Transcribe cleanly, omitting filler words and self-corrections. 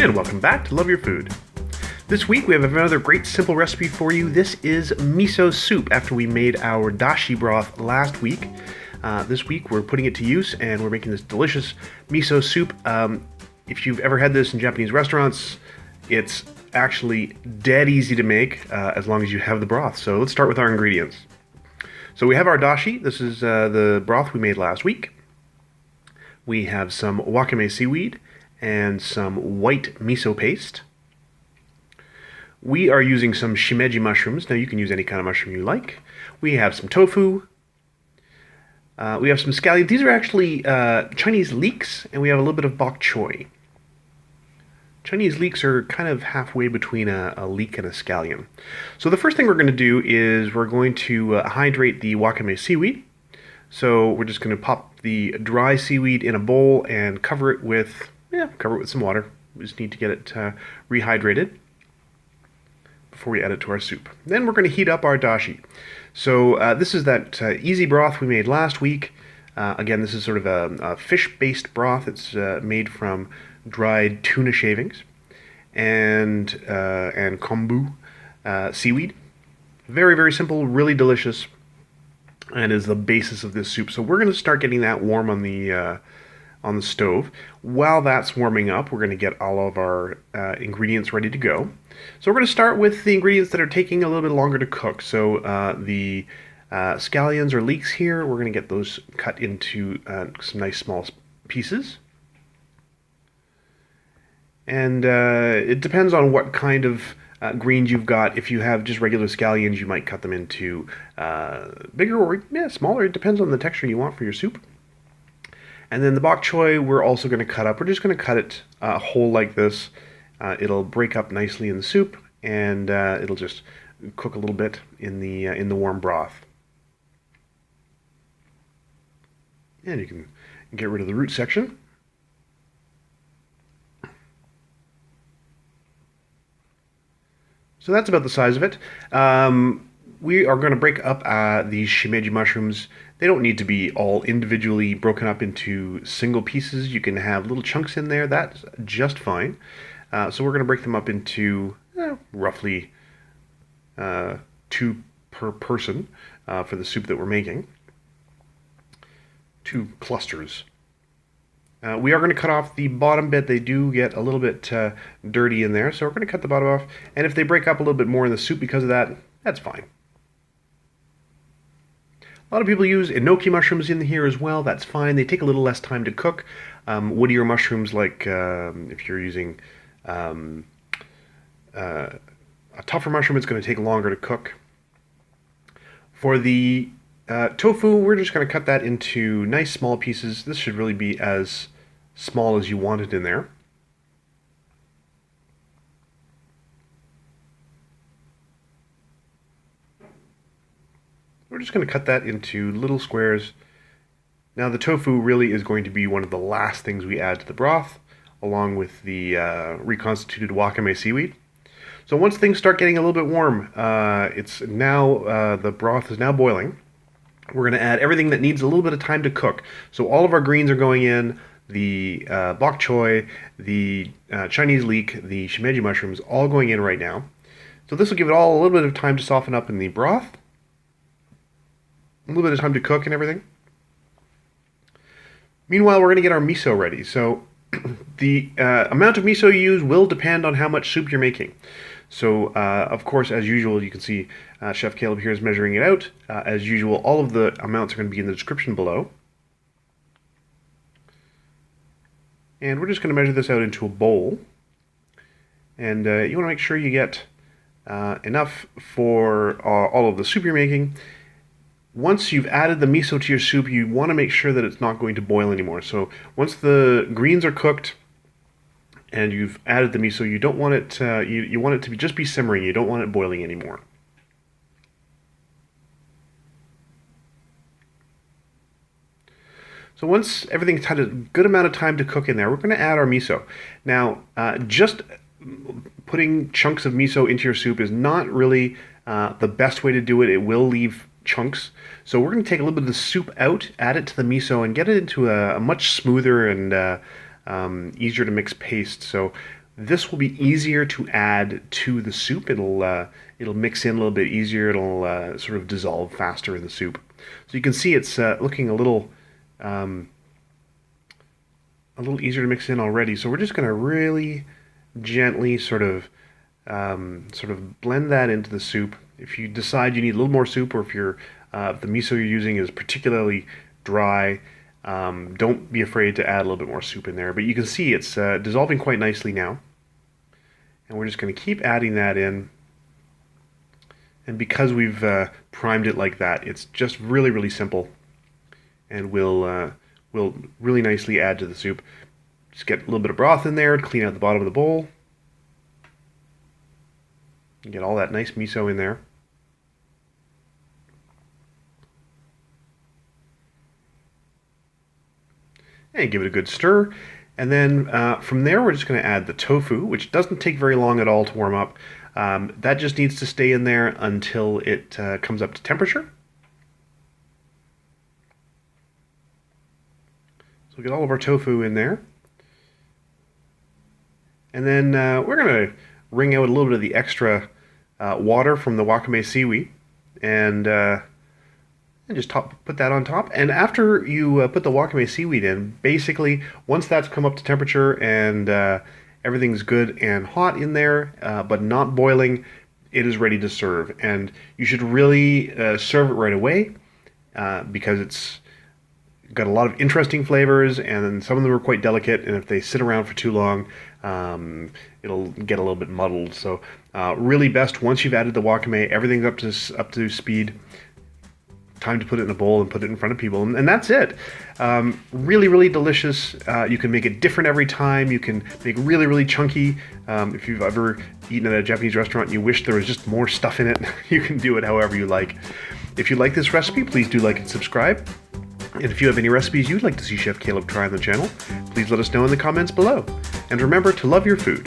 And welcome back to Love Your Food. This week we have another great simple recipe for you. This is miso soup after we made our dashi broth last week. This week we're putting it to use and we're making this delicious miso soup. If you've ever had this in Japanese restaurants, it's actually dead easy to make as long as you have the broth. So let's start with our ingredients. So we have our dashi. This is the broth we made last week. We have some wakame seaweed and some white miso paste. We are using some shimeji mushrooms. Now you can use any kind of mushroom you like. We have some tofu. We have some scallions. These are actually Chinese leeks, and we have a little bit of bok choy. Chinese leeks are kind of halfway between a leek and a scallion. So the first thing we're going to do is we're going to hydrate the wakame seaweed. So we're just going to pop the dry seaweed in a bowl and cover it with some water. We just need to get it rehydrated before we add it to our soup. Then we're going to heat up our dashi. So this is that easy broth we made last week. Again, this is sort of a fish-based broth. It's made from dried tuna shavings and kombu seaweed. Very, very simple, really delicious, and is the basis of this soup. So we're going to start getting that warm on the stove. While that's warming up, we're going to get all of our ingredients ready to go. So we're going to start with the ingredients that are taking a little bit longer to cook. So the scallions or leeks here, we're going to get those cut into some nice small pieces. And it depends on what kind of greens you've got. If you have just regular scallions, you might cut them into bigger or smaller. It depends on the texture you want for your soup. And then the bok choy we're also going to cut up. We're just going to cut it whole like this. It'll break up nicely in the soup, and it'll just cook a little bit in the warm broth. And you can get rid of the root section. So that's about the size of it. We are going to break up these shimeji mushrooms. They don't need to be all individually broken up into single pieces. You can have little chunks in there. That's just fine. So we're going to break them up into roughly 2 per person for the soup that we're making. 2 clusters. We are going to cut off the bottom bit. They do get a little bit dirty in there, so we're going to cut the bottom off. And if they break up a little bit more in the soup because of that, that's fine. A lot of people use enoki mushrooms in here as well. That's fine. They take a little less time to cook. Woodier mushrooms, like if you're using a tougher mushroom, it's going to take longer to cook. For the tofu, we're just going to cut that into nice small pieces. This should really be as small as you want it in there. We're just going to cut that into little squares. Now the tofu really is going to be one of the last things we add to the broth, along with the reconstituted wakame seaweed. So once things start getting a little bit warm, the broth is now boiling. We're going to add everything that needs a little bit of time to cook. So all of our greens are going in, the bok choy, the Chinese leek, the shimeji mushrooms, all going in right now. So this will give it all a little bit of time to soften up in the broth. A little bit of time to cook and everything. Meanwhile, we're going to get our miso ready. So the amount of miso you use will depend on how much soup you're making. So, of course, as usual, you can see Chef Caleb here is measuring it out. As usual, all of the amounts are going to be in the description below. And we're just going to measure this out into a bowl. And you want to make sure you get enough for all of the soup you're making. Once you've added the miso to your soup, you want to make sure that it's not going to boil anymore. So once the greens are cooked and you've added the miso, you don't want it you want it to just be simmering. You don't want it boiling anymore. So once everything's had a good amount of time to cook in there, we're going to add our miso. Now, just putting chunks of miso into your soup is not really the best way to do it. It will leave chunks. So we're going to take a little bit of the soup out, add it to the miso, and get it into a much smoother and easier to mix paste. So This will be easier to add to the soup. It'll mix in a little bit easier. It'll sort of dissolve faster in the soup. So you can see it's looking a little easier to mix in already. So we're just going to really gently sort of blend that into the soup. If you decide you need a little more soup, or if the miso you're using is particularly dry, don't be afraid to add a little bit more soup in there. But you can see it's dissolving quite nicely now. And we're just going to keep adding that in. And because we've primed it like that, it's just really, really simple. And will really nicely add to the soup. Just get a little bit of broth in there, clean out the bottom of the bowl. And get all that nice miso in there. And give it a good stir. And then from there, we're just going to add the tofu, which doesn't take very long at all to warm up. That just needs to stay in there until it comes up to temperature. So we'll get all of our tofu in there. And then we're going to wring out a little bit of the extra water from the Wakame seaweed. And just put that on top. And after you put the Wakame seaweed in, basically, once that's come up to temperature and everything's good and hot in there, but not boiling, it is ready to serve. And you should really serve it right away because it's got a lot of interesting flavors, and some of them are quite delicate, and if they sit around for too long, it'll get a little bit muddled. So really best once you've added the wakame, everything's up to speed. Time to put it in a bowl and put it in front of people, and that's it. Really, really delicious. You can make it different every time. You can make really, really chunky. If you've ever eaten at a Japanese restaurant and you wish there was just more stuff in it, you can do it however you like. If you like this recipe, please do like and subscribe. And if you have any recipes you'd like to see Chef Caleb try on the channel, please let us know in the comments below. And remember to love your food.